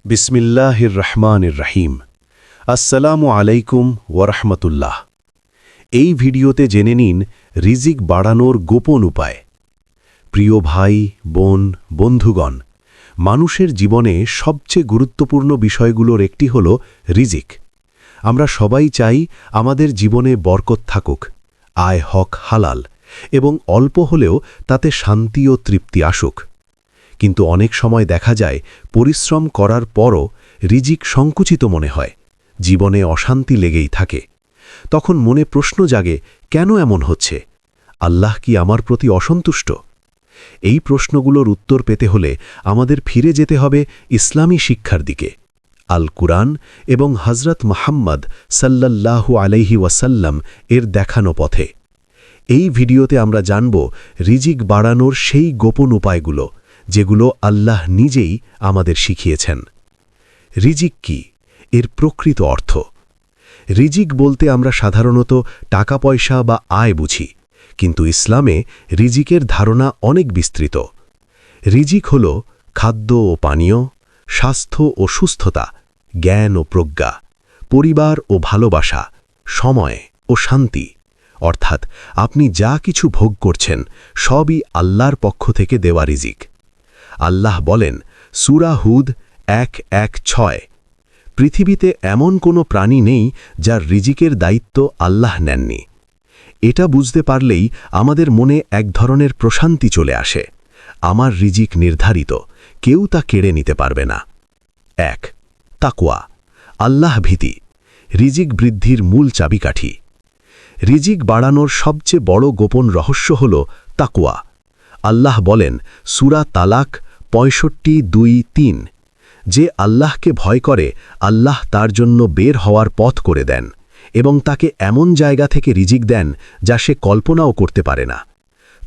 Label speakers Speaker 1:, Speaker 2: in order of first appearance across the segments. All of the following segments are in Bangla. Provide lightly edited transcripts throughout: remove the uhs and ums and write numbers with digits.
Speaker 1: বিসমিল্লাহির রহমানির রহিম। আসসালামু আলাইকুম ওয়ারহমতুল্লাহ। এই ভিডিওতে জেনে নিন রিজিক বাড়ানোর গোপন উপায়। প্রিয় ভাই, বোন, বন্ধুগণ, মানুষের জীবনে সবচেয়ে গুরুত্বপূর্ণ বিষয়গুলোর একটি হল রিজিক। আমরা সবাই চাই আমাদের জীবনে বরকত থাকুক, আয় হক হালাল এবং অল্প হলেও তাতে শান্তি ও তৃপ্তি আসুক। কিন্তু অনেক সময় দেখা যায় পরিশ্রম করার পরও রিজিক সংকুচিত মনে হয়, জীবনে অশান্তি লেগেই থাকে। তখন মনে প্রশ্ন জাগে, কেন এমন হচ্ছে? আল্লাহ কি আমার প্রতি অসন্তুষ্ট? এই প্রশ্নগুলোর উত্তর পেতে হলে আমাদের ফিরে যেতে হবে ইসলামী শিক্ষার দিকে, আল কুরআন এবং হজরত মুহাম্মদ সাল্লাল্লাহু আলাইহি ওয়াসাল্লাম এর দেখানো পথে। এই ভিডিওতে আমরা জানব রিজিক বাড়ানোর সেই গোপন উপায়গুলো যেগুলো আল্লাহ নিজেই আমাদের শিখিয়েছেন। রিজিক কি? এর প্রকৃত অর্থ। রিজিক বলতে আমরা সাধারণত টাকা পয়সা বা আয় বুঝি, কিন্তু ইসলামে রিজিকের ধারণা অনেক বিস্তৃত। রিজিক হল খাদ্য ও পানীয়, স্বাস্থ্য ও সুস্থতা, জ্ঞান ও প্রজ্ঞা, পরিবার ও ভালোবাসা, সময় ও শান্তি। অর্থাৎ আপনি যা কিছু ভোগ করছেন সবই আল্লাহর পক্ষ থেকে দেওয়া রিজিক। আল্লাহ বলেন সূরা হুদ 1:1-6, পৃথিবীতে এমন কোনো প্রাণী নেই যার রিজিকের দায়িত্ব আল্লাহ নেননি। এটা বুঝতে পারলেই আমাদের মনে এক ধরনের প্রশান্তি চলে আসে। আমার রিজিক নির্ধারিত, কেউ তা কেড়ে নিতে পারবে না। 1. তাকওয়া, আল্লাহ ভীতি, রিজিক বৃদ্ধির মূল চাবিকাঠি। রিজিক বাড়ানোর সবচেয়ে বড় গোপন রহস্য হল তাকওয়া। আল্লাহ বলেন সূরা তালাক 65:2-3, যে আল্লাহকে ভয় করে আল্লাহ তার জন্য বের হওয়ার পথ করে দেন এবং তাকে এমন জায়গা থেকে রিজিক দেন যা সে কল্পনাও করতে পারে না।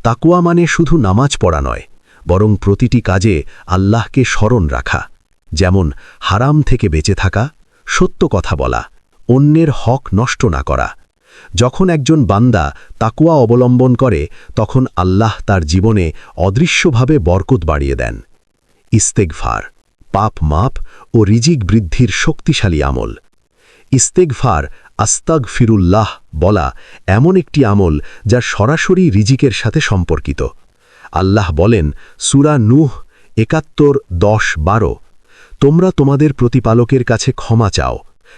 Speaker 1: তাকওয়া মানে শুধু নামাজ পড়া নয়, বরং প্রতিটি কাজে আল্লাহকে স্মরণ রাখা, যেমন হারাম থেকে বেঁচে থাকা, সত্য কথা বলা, অন্যের হক নষ্ট না করা। যখন একজন বান্দা তাকওয়া অবলম্বন করে তখন আল্লাহ তার জীবনে অদৃশ্যভাবে বরকত বাড়িয়ে দেন। ইস্তেগফার, পাপ মাপ ও রিজিক বৃদ্ধির শক্তিশালী আমল। ইস্তেগফার, আস্তাগফিরুল্লাহ বলা এমন একটি আমল যা সরাসরি রিজিকের সাথে সম্পর্কিত। আল্লাহ বলেন সূরা নূহ 71:10-12, তোমরা তোমাদের প্রতিপালকের কাছে ক্ষমা চাও,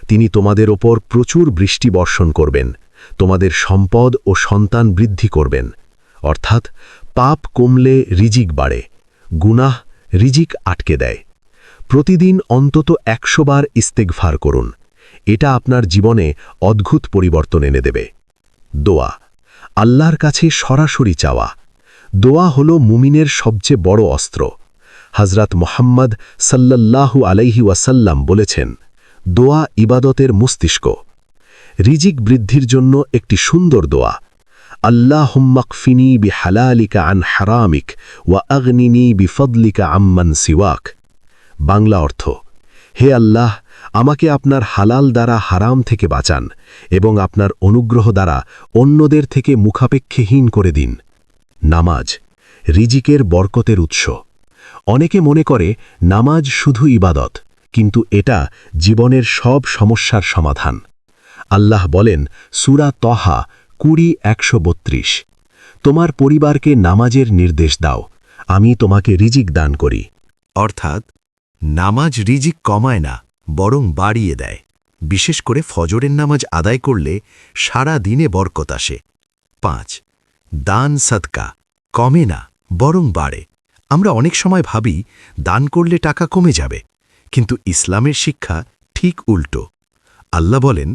Speaker 1: তিনি তোমাদের ওপর প্রচুর বৃষ্টি বর্ষণ করবেন, তোমাদের সম্পদ ও সন্তান বৃদ্ধি করবেন। অর্থাৎ পাপ কমলে রিজিক বাড়ে, গুনাহ রিজিক আটকে দেয়। প্রতিদিন অন্তত 100 বার ইস্তেগফার করুন, এটা আপনার জীবনে অদ্ভুত পরিবর্তন এনে দেবে। দোয়া, আল্লাহর কাছে সরাসরি চাওয়া। দোয়া হল মুমিনের সবচেয়ে বড় অস্ত্র। হজরত মুহাম্মদ সাল্লাল্লাহু আলাইহি ওয়াসাল্লাম বলেছেন, দোয়া ইবাদতের মস্তিষ্ক। রিজিক বৃদ্ধির জন্য একটি সুন্দর দোয়া, আল্লাহুম্মা কফিনি বিহালালিকা আন হারামিক ওয়া আগনিনি বিফদলিকা আম্মান সিওয়াক। বাংলা অর্থ, হে আল্লাহ, আমাকে আপনার হালাল দ্বারা হারাম থেকে বাঁচান এবং আপনার অনুগ্রহ দ্বারা অন্যদের থেকে মুখাপেক্ষীহীন করে দিন। নামাজ, রিজিকের বরকতের উৎস। অনেকে মনে করে নামাজ শুধু ইবাদত, কিন্তু এটা জীবনের সব সমস্যার সমাধান। আল্লাহ বলেন সূরা তহা 20:132, তোমার পরিবারকে নামাজের নির্দেশ দাও, আমি তোমাকে রিজিক দান করি।
Speaker 2: অর্থাৎ নামাজ রিজিক কমায় না, বরং বাড়িয়ে দেয়। বিশেষ করে ফজরের নামাজ আদায় করলে সারা দিনে বরকত আসে। 5. দান সাদকা, কমে না বরং বাড়ে। আমরা অনেক সময় ভাবি দান করলে টাকা কমে যাবে, কিন্তু ইসলামের শিক্ষা ঠিক উল্টো। আল্লাহ বলেন,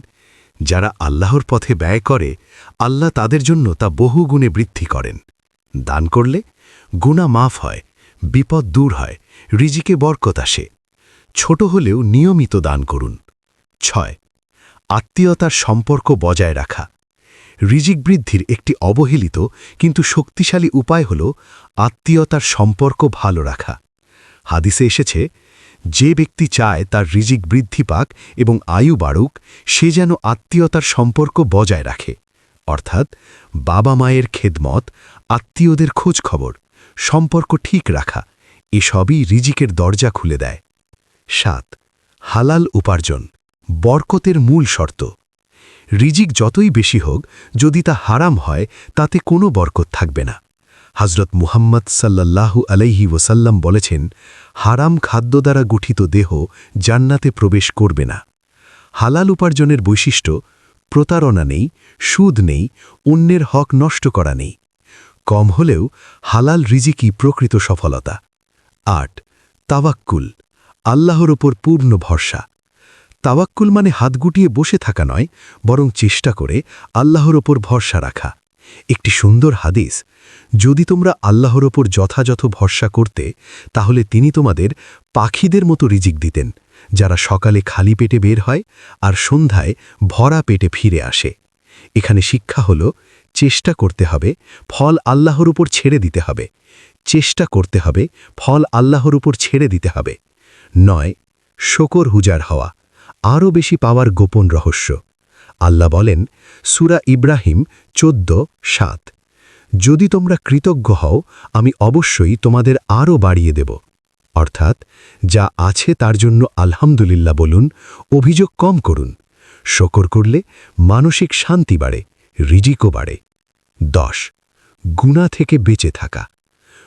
Speaker 2: যারা আল্লাহর পথে ব্যয় করে আল্লাহ তাদের জন্য তা বহু গুণে বৃদ্ধি করেন। দান করলে গুনাহ মাফ হয়, বিপদ দূর হয়, রিজিকে বরকত আসে। ছোট হলেও নিয়মিত দান করুন। 6. আত্মীয়তার সম্পর্ক বজায় রাখা। রিজিক বৃদ্ধির একটি অবহেলিত কিন্তু শক্তিশালী উপায় হল আত্মীয়তার সম্পর্ক ভালো রাখা। হাদিসে এসেছে, যে ব্যক্তি চায় তার রিজিক বৃদ্ধি পাক এবং আয়ু বাড়ুক, সে যেন আত্মীয়তার সম্পর্ক বজায় রাখে। অর্থাৎ বাবা মায়ের খেদমত, আত্মীয়দের খোঁজ খবর, সম্পর্ক ঠিক রাখা, এসবই রিজিকের দরজা খুলে দেয়। 7 হালাল উপার্জন বরকতের মূল শর্ত রিজিক যতই বেশি হোক যদি তা হারাম হয় তাতে কোনো বরকত থাকবে না হযরত মুহাম্মদ সাল্লাল্লাহু আলাইহি ওয়াসাল্লাম বলেছেন হারাম খাদ্য দ্বারা গঠিত দেহ জান্নাতে প্রবেশ করবে না হালাল উপার্জনের বৈশিষ্ট্য প্রতারণা নেই সুদ নেই অন্যের হক নষ্ট করা নেই কম হলেও হালাল রিজিকই প্রকৃত সফলতা 8 তাওয়াক্কুল আল্লাহর ওপর পূর্ণ ভরসা তাওয়াক্কুল মানে হাত গুটিয়ে বসে থাকা নয় বরং চেষ্টা করে আল্লাহর ওপর ভরসা রাখা একটি সুন্দর হাদিস যদি তোমরা আল্লাহর ওপর যথাযথ ভরসা করতে তাহলে তিনি তোমাদের পাখিদের মতো রিজিক দিতেন যারা সকালে খালি পেটে বের হয় আর সন্ধ্যায় ভরা পেটে ফিরে আসে এখানে শিক্ষা হল চেষ্টা করতে হবে ফল আল্লাহর উপর ছেড়ে দিতে হবে চেষ্টা করতে হবে ফল আল্লাহর উপর ছেড়ে দিতে হবে 9 শকর হুজার হওয়া আরও বেশি পাওয়ার গোপন রহস্য আল্লাহ বলেন সূরা ইব্রাহিম 14:7 যদি তোমরা কৃতজ্ঞ হও আমি অবশ্যই তোমাদের আরও বাড়িয়ে দেব অর্থাৎ যা আছে তার জন্য আলহামদুলিল্লাহ বলুন অভিযোগ কম করুন শকর করলে মানসিক শান্তি বাড়ে রিজিকও বাড়ে 10 গুনাহ থেকে বেঁচে থাকা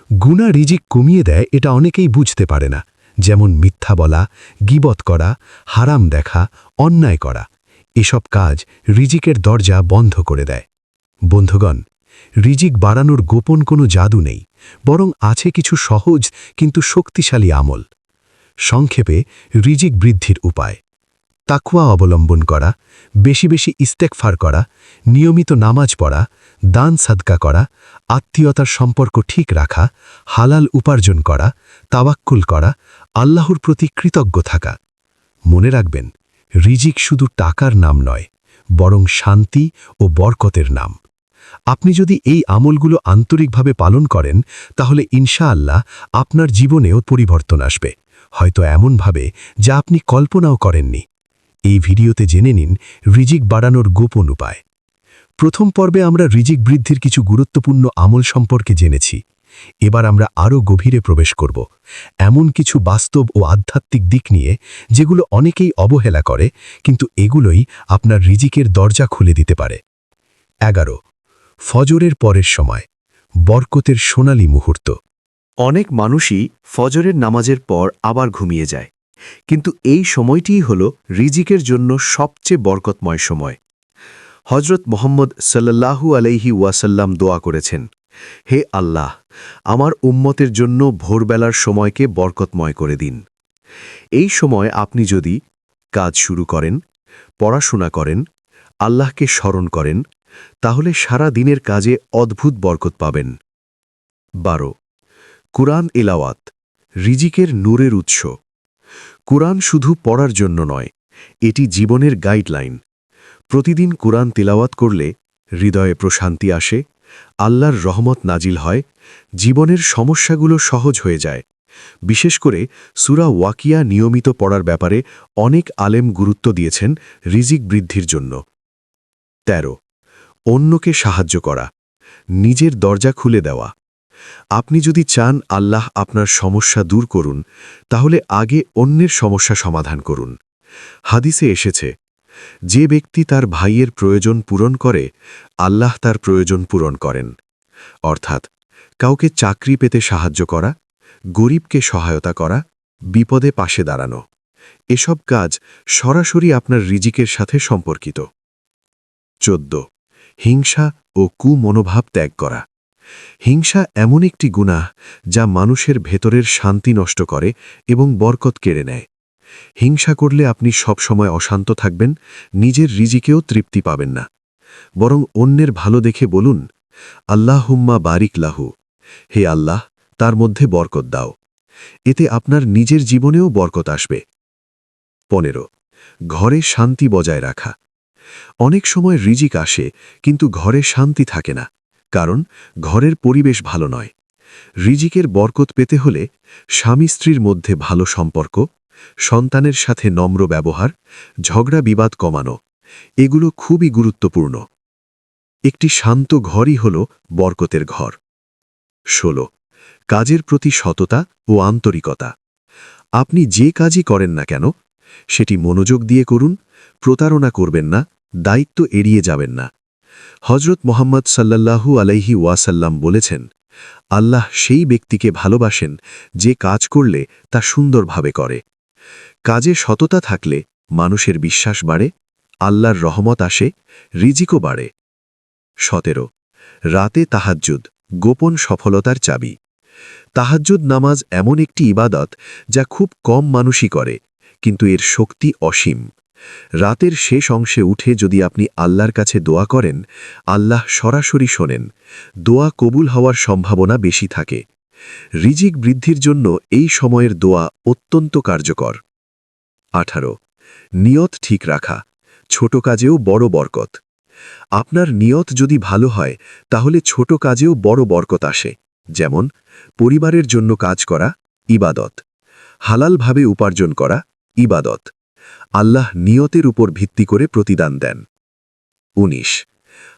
Speaker 2: গুনাহ রিজিক কমিয়ে দেয় এটা অনেকেই বুঝতে পারে না যেমন মিথ্যা বলা গীবত করা হারাম দেখা অন্যায় করা এসব কাজ রিজিকের দরজা বন্ধ করে দেয় বন্ধুগণ রিজিক বাড়ানোর গোপন কোনো জাদু নেই বরং আছে কিছু সহজ কিন্তু শক্তিশালী আমল সংক্ষেপে রিজিক বৃদ্ধির উপায় তাকওয়া অবলম্বন করা বেশি বেশি ইস্তেগফার করা নিয়মিত নামাজ পড়া দান সাদকা করা আত্মীয়তার সম্পর্ক ঠিক রাখা হালাল উপার্জন করা তাওয়াক্কুল করা আল্লাহর প্রতি কৃতজ্ঞ থাকা মনে রাখবেন রিজিক শুধু টাকার নাম নয় বরং শান্তি ও বরকতের নাম আপনি যদি এই আমলগুলো আন্তরিকভাবে পালন করেন তাহলে ইনশাআল্লাহ আপনার জীবনেও পরিবর্তন আসবে হয়তো এমনভাবে যা আপনি কল্পনাও করেননি এই ভিডিওতে জেনে নিন রিজিক বাড়ানোর গোপন উপায় প্রথম পর্বে আমরা রিজিক বৃদ্ধির কিছু গুরুত্বপূর্ণ আমল সম্পর্কে জেনেছি এবার আমরা আরও গভীরে প্রবেশ করব এমন কিছু বাস্তব ও আধ্যাত্মিক দিক নিয়ে যেগুলো অনেকেই অবহেলা করে কিন্তু এগুলোই আপনার রিজিকের দরজা খুলে দিতে পারে 11 ফজরের পরের সময় বরকতের সোনালী মুহূর্ত
Speaker 3: অনেক মানুষই ফজরের নামাজের পর আবার ঘুমিয়ে যায় কিন্তু এই সময়টিই হল রিজিকের জন্য সবচেয়ে বরকতময় সময় হযরত মুহাম্মদ সাল্লাল্লাহু আলাইহি ওয়াসাল্লাম দোয়া করেছেন হে আল্লাহ আমার উম্মতের জন্য ভোরবেলার সময়কে বরকতময় করে দিন এই সময় আপনি যদি কাজ শুরু করেন পড়াশোনা করেন আল্লাহকে স্মরণ করেন তাহলে সারা দিনের কাজে অদ্ভুত বরকত পাবেন 12 কুরআন এলাওয়াত রিজিকের নূরের উৎস কুরআন শুধু পড়ার জন্য নয় এটি জীবনের গাইডলাইন প্রতিদিন কুরআন তিলাওয়াত করলে হৃদয়ে প্রশান্তি আসে আল্লাহর রহমত নাজিল হয় জীবনের সমস্যাগুলো সহজ হয়ে যায় বিশেষ করে সূরা ওয়াকিয়া নিয়মিত পড়ার ব্যাপারে অনেক আলেম গুরুত্ব দিয়েছেন রিজিক বৃদ্ধির জন্য 13 অন্যকে সাহায্য করা নিজের দরজা খুলে দেওয়া আপনি যদি চান আল্লাহ আপনার সমস্যা দূর করুন তাহলে আগে অন্যের সমস্যা সমাধান করুন হাদিসে এসেছে যে ব্যক্তি তার ভাইয়ের প্রয়োজন পূরণ করে আল্লাহ তার প্রয়োজন পূরণ করেন অর্থাৎ কাউকে চাকরি পেতে সাহায্য করা গরিবকে সহায়তা করা বিপদে পাশে দাঁড়ানো এসব কাজ সরাসরি আপনার রিজিকের সাথে সম্পর্কিত 14 হিংসা ও কুমনোভাব ত্যাগ করা হিংসা এমন একটি গুনাহ যা মানুষের ভেতরের শান্তি নষ্ট করে এবং বরকত কেড়ে নেয় হিংসা করলে আপনি সবসময় অশান্ত থাকবেন নিজের রিজিকেও তৃপ্তি পাবেন না বরং অন্যের ভালো দেখে বলুন আল্লাহুম্মা বারিক লাহু হে আল্লাহ তার মধ্যে বরকত দাও এতে আপনার নিজের জীবনেও বরকত আসবে 15 ঘরে শান্তি বজায় রাখা অনেক সময় রিজিক আসে কিন্তু ঘরে শান্তি থাকে না কারণ ঘরের পরিবেশ ভালো নয় রিজিকের বরকত পেতে হলে স্বামী স্ত্রীর মধ্যে ভালো সম্পর্ক সন্তানের সাথে নম্র ব্যবহার ঝগড়া বিবাদ কমানো এগুলো খুবই গুরুত্বপূর্ণ একটি শান্ত ঘরই হল বরকতের ঘর 16 কাজের প্রতি সততা ও আন্তরিকতা আপনি যে কাজই করেন না কেন সেটি মনোযোগ দিয়ে করুন, প্রতারণা করবেন না, দায়িত্ব এড়িয়ে যাবেন না। হজরত মোহাম্মদ সাল্লাল্লাহু আলাইহি ওয়াসাল্লাম বলেছেন, আল্লাহ সেই ব্যক্তিকে ভালোবাসেন যে কাজ করলে তা সুন্দরভাবে করে। কাজে সততা থাকলে মানুষের বিশ্বাস বাড়ে, আল্লাহর রহমত আসে, রিজিকও বাড়ে। 17 রাতে তাহাজ্জুদ গোপন সফলতার চাবি। তাহাজ্জুদ নামাজ এমন একটি ইবাদত যা খুব কম মানুষই করে, কিন্তু এর শক্তি অসীম। রাতের শেষ অংশে উঠে যদি আপনি আল্লাহর কাছে দোয়া করেন, আল্লাহ সরাসরি শোনেন, দোয়া কবুল হওয়ার সম্ভাবনা বেশি থাকে। রিজিক বৃদ্ধির জন্য এই সময়ের দোয়া অত্যন্ত কার্যকর। 18 নিয়ত ঠিক রাখা, ছোট কাজেও বড় বরকত। আপনার নিয়ত যদি ভালো হয় তাহলে ছোট কাজেও বড় বরকত আসে। যেমন পরিবারের জন্য কাজ করা ইবাদত, হালালভাবে উপার্জন করা ইবাদত। আল্লাহ নিয়তের উপর ভিত্তি করে প্রতিদান দেন। 19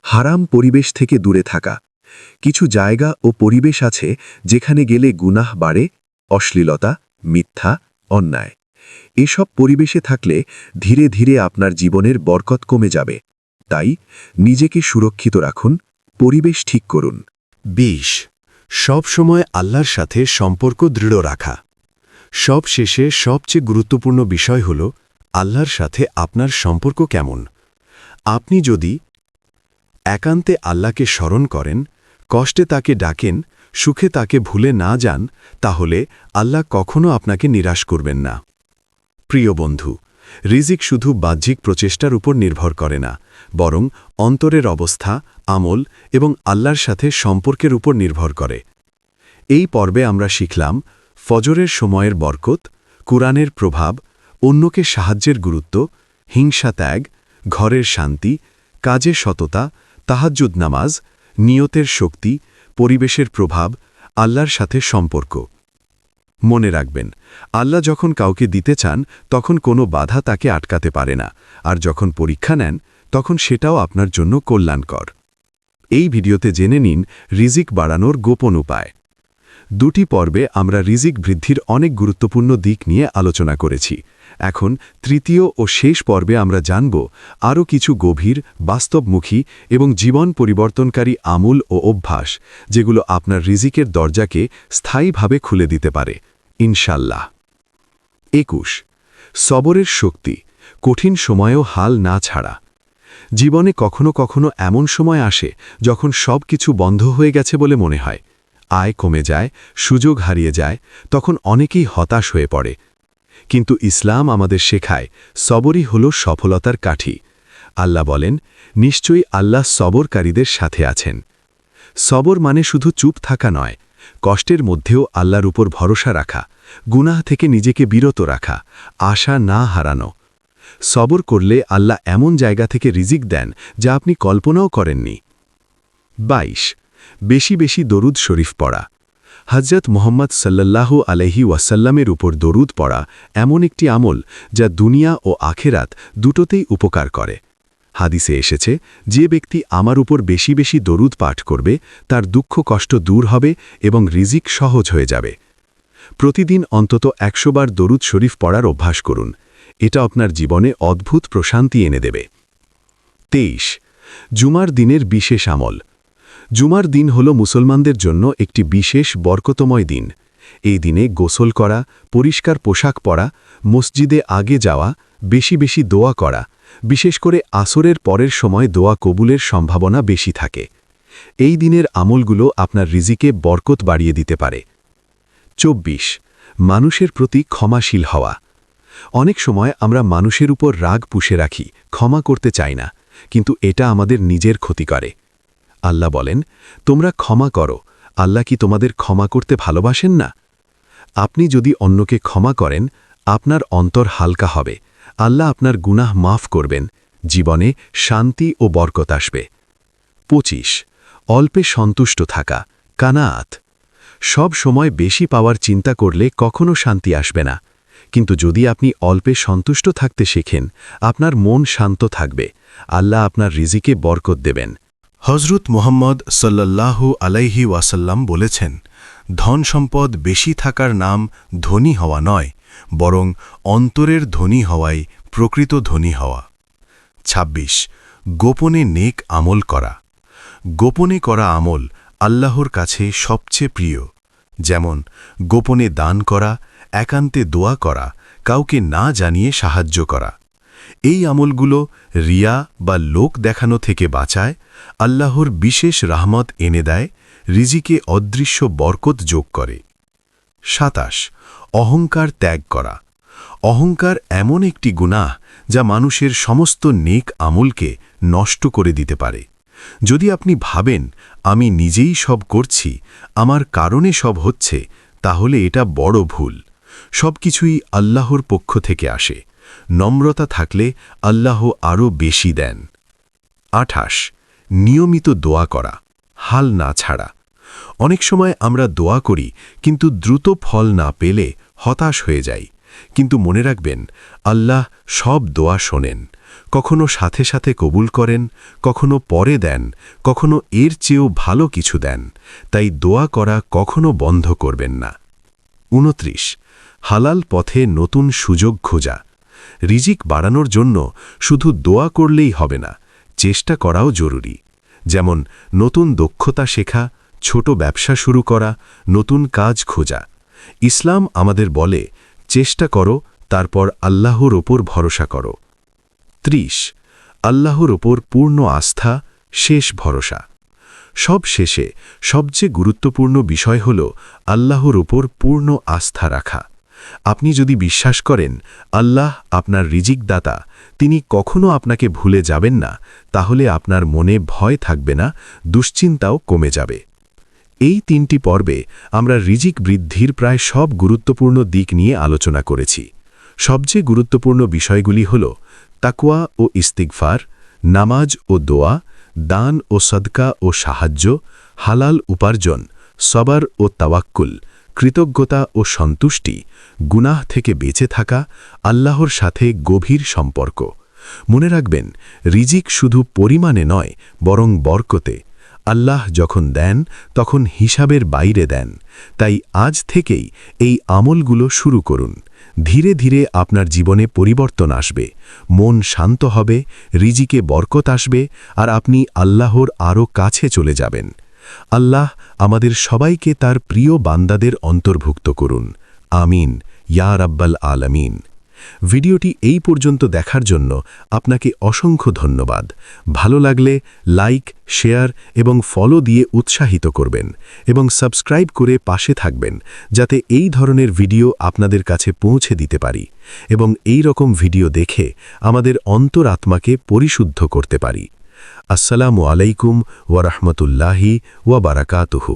Speaker 3: হারাম পরিবেশ থেকে দূরে থাকা। কিছু জায়গা ও পরিবেশ আছে যেখানে গেলে গুনাহ বাড়ে, অশ্লীলতা, মিথ্যা, অন্যায়। এসব পরিবেশে থাকলে ধীরে ধীরে আপনার জীবনের বরকত কমে যাবে। তাই নিজেকে সুরক্ষিত রাখুন, পরিবেশ ঠিক করুন।
Speaker 1: 20 সব সময় আল্লাহর সাথে সম্পর্ক দৃঢ় রাখা। সব শেষে সবচেয়ে গুরুত্বপূর্ণ বিষয় হল আল্লাহর সাথে আপনার সম্পর্ক কেমন। আপনি যদি একান্তে আল্লাহকে স্মরণ করেন, কষ্টে তাকে ডাকেন, সুখে তাকে ভুলে না যান, তাহলে আল্লাহ কখনো আপনাকে নিরাশ করবেন না। প্রিয় বন্ধু, রিজিক শুধু বাহ্যিক প্রচেষ্টার উপর নির্ভর করে না, বরং অন্তরের অবস্থা, আমল এবং আল্লাহর সাথে সম্পর্কের উপর নির্ভর করে। এই পর্বে আমরা শিখলাম ফজরের সময়ের বরকত, কুরআনের প্রভাব, অন্যকে সাহায্যের গুরুত্ব, হিংসা ত্যাগ, ঘরের শান্তি, কাজে সততা, তাহাজ্জুদ নামাজ, নিয়তের শক্তি, পরিবেশের প্রভাব, আল্লাহর সাথে সম্পর্ক। মনে রাখবেন, আল্লাহ যখন কাউকে দিতে চান তখন কোনো বাধা তাকে আটকাতে পারে না, আর যখন পরীক্ষা নেন তখন সেটাও আপনার জন্য কল্যাণকর। এই ভিডিওতে জেনে নিন রিজিক বাড়ানোর গোপন উপায়। দুটি পর্বে আমরা রিজিক বৃদ্ধির অনেক গুরুত্বপূর্ণ দিক নিয়ে আলোচনা করেছি। এখন তৃতীয় ও শেষ পর্বে আমরা জানব আরও কিছু গভীর, বাস্তবমুখী এবং জীবন পরিবর্তনকারী আমূল ও অভ্যাস, যেগুলো আপনার রিজিকের দরজাকে স্থায়ীভাবে খুলে দিতে পারে ইনশাল্লাহ। 21 সবরের শক্তি, কঠিন সময়েও হাল না ছাড়া। জীবনে কখনো কখনো এমন সময় আসে যখন সব কিছু বন্ধ হয়ে গেছে বলে মনে হয়, আয় কমে যায়, সুযোগ হারিয়ে যায়, তখন অনেকেই হতাশ হয়ে পড়ে। কিন্তু ইসলাম আমাদের শেখায় সবরই হল সফলতার কাঠি। আল্লাহ বলেন, নিশ্চয়ই আল্লাহ সবরকারীদের সাথে আছেন। সবর মানে শুধু চুপ থাকা নয়, কষ্টের মধ্যেও আল্লাহর উপর ভরসা রাখা, গুনাহ থেকে নিজেকে বিরত রাখা, আশা না হারানো। সবর করলে আল্লাহ এমন জায়গা থেকে রিজিক দেন যা আপনি কল্পনাও করেননি। 22 বেশি বেশি দরুদ শরীফ পড়া। হজরত মোহাম্মদ সাল্লাল্লাহু আলাইহি ওয়াসাল্লামের উপর দরুদ পড়া এমন একটি আমল যা দুনিয়া ও আখেরাত দুটোতেই উপকার করে। হাদিসে এসেছে, যে ব্যক্তি আমার উপর বেশি বেশি দরুদ পাঠ করবে তার দুঃখ কষ্ট দূর হবে এবং রিজিক সহজ হয়ে যাবে। প্রতিদিন অন্তত 100 বার দরুদ শরীফ পড়ার অভ্যাস করুন। এটা আপনার জীবনে অদ্ভুত প্রশান্তি এনে দেবে। 23 জুমার দিনের বিশেষ আমল। জুমার দিন হল মুসলমানদের জন্য একটি বিশেষ বরকতময় দিন। এই দিনে গোসল করা, পরিষ্কার পোশাক পরা, মসজিদে আগে যাওয়া, বেশি বেশি দোয়া করা, বিশেষ করে আসরের পরের সময় দোয়া কবুলের সম্ভাবনা বেশি থাকে। এই দিনের আমলগুলো আপনার রিজিকে বরকত বাড়িয়ে দিতে পারে। 24 মানুষের প্রতি ক্ষমাশীল হওয়া। অনেক সময় আমরা মানুষের উপর রাগ পুষে রাখি, ক্ষমা করতে চাই না, কিন্তু এটা আমাদের নিজের ক্ষতি করে। আল্লাহ বলেন, তোমরা ক্ষমা করো, আল্লাহ কি তোমাদের ক্ষমা করতে ভালোবাসেন না? আপনি যদি অন্যকে ক্ষমা করেন, আপনার অন্তর হালকা হবে, আল্লাহ আপনার গুনাহ মাফ করবেন, জীবনে শান্তি ও বরকত আসবে। 25 অল্পে সন্তুষ্ট থাকা, কানাআত। সব সময় বেশি পাওয়ার চিন্তা করলে কখনো শান্তি আসবে না, কিন্তু যদি আপনি অল্পে সন্তুষ্ট থাকতে শেখেন, আপনার মন শান্ত থাকবে, আল্লাহ আপনার রিজিকে বরকত দেবেন।
Speaker 4: হজরত মুহাম্মদ সাল্লাল্লাহু আলাইহি ওয়াসাল্লাম বলেছেন, ধন সম্পদ বেশি থাকার নাম ধনী হওয়া নয়, বরং অন্তরের ধনী হওয়াই প্রকৃত ধনী হওয়া। ২৬ গোপনে নেক আমল করা। গোপনে করা আমল আল্লাহর কাছে সবচেয়ে প্রিয়, যেমন গোপনে দান করা, একান্তে দোয়া করা, কাউকে না জানিয়ে সাহায্য করা। এই আমলগুলো রিয়া বা লোক দেখানো থেকে বাঁচায়, আল্লাহর বিশেষ রাহমত এনে দেয়, রিজিকে অদৃশ্য বরকত যোগ করে। ২৭ অহংকার ত্যাগ করা। অহংকার এমন একটি গুনাহ যা মানুষের সমস্ত নেক আমলকে নষ্ট করে দিতে পারে। যদি আপনি ভাবেন আমি নিজেই সব করছি, আমার কারণে সব হচ্ছে, তাহলে এটা বড় ভুল। সবকিছুই আল্লাহর পক্ষ থেকে আসে। নম্রতা থাকলে আল্লাহ আরও বেশি দেন। ২৮ নিয়মিত দোয়া করা, হাল না ছাড়া। অনেক সময় আমরা দোয়া করি কিন্তু দ্রুত ফল না পেলে হতাশ হয়ে যাই। কিন্তু মনে রাখবেন, আল্লাহ সব দোয়া শোনেন। কখনো সাথে সাথে কবুল করেন, কখনো পরে দেন, কখনো এর চেয়েও ভালো কিছু দেন। তাই দোয়া করা কখনো বন্ধ করবেন না। ২৯ হালাল পথে নতুন সুযোগ খোঁজা। রিজিক বাড়ানোর জন্য শুধু দোয়া করলেই হবে না, চেষ্টা করাও জরুরি। যেমন নতুন দক্ষতা শেখা, ছোট ব্যবসা শুরু করা, নতুন কাজ খোঁজা। ইসলাম আমাদের বলে, চেষ্টা করো, তারপর আল্লাহর ওপর ভরসা করো। ৩০ আল্লাহর ওপর পূর্ণ আস্থা, শেষ ভরসা। সব শেষে সবচেয়ে গুরুত্বপূর্ণ বিষয় হল আল্লাহর ওপর পূর্ণ আস্থা রাখা। আপনি যদি বিশ্বাস করেন আল্লাহ আপনার রিজিক দাতা, তিনি কখনো আপনাকে ভুলে যাবেন না, তাহলে আপনার মনে ভয় থাকবে না, দুশ্চিন্তাও কমে যাবে। এই ৩টি পর্বে আমরা রিজিক বৃদ্ধির প্রায় সব গুরুত্বপূর্ণ দিক নিয়ে আলোচনা করেছি। সবচেয়ে গুরুত্বপূর্ণ বিষয়গুলি হল তাকওয়া ও ইস্তিগফার, নামাজ ও দোয়া, দান ও সদকা ও সাহায্য, হালাল উপার্জন, সবর ও তাওয়াক্কুল, কৃতজ্ঞতা ও সন্তুষ্টি, গুনাহ থেকে বেঁচে থাকা, আল্লাহর সাথে গভীর সম্পর্ক। মনে রাখবেন, রিজিক শুধু পরিমাণে নয়, বরং বরকতে। আল্লাহ যখন দেন তখন হিসাবের বাইরে দেন। তাই আজ থেকেই এই আমলগুলো শুরু করুন। ধীরে ধীরে আপনার জীবনে পরিবর্তন আসবে, মন শান্ত হবে, রিজিকে বরকত আসবে, আর আপনি আল্লাহর আরও কাছে চলে যাবেন। আল্লাহ আমাদের সবাইকে তার প্রিয় বান্দাদের অন্তর্ভুক্ত করুন। আমিন ইয়া রাব্বাল আলামিন। ভিডিওটি এই পর্যন্ত দেখার জন্য আপনাকে অসংখ্য ধন্যবাদ। ভালো লাগলে লাইক, শেয়ার এবং ফলো দিয়ে উৎসাহিত করবেন এবং সাবস্ক্রাইব করে পাশে থাকবেন, যাতে এই ধরনের ভিডিও আপনাদের কাছে পৌঁছে দিতে পারি এবং এই রকম ভিডিও দেখে আমাদের অন্তরাত্মাকে পরিশুদ্ধ করতে পারি। আসসালামু আলাইকুম ওয়া রাহমাতুল্লাহি ওয়া বারাকাতুহু।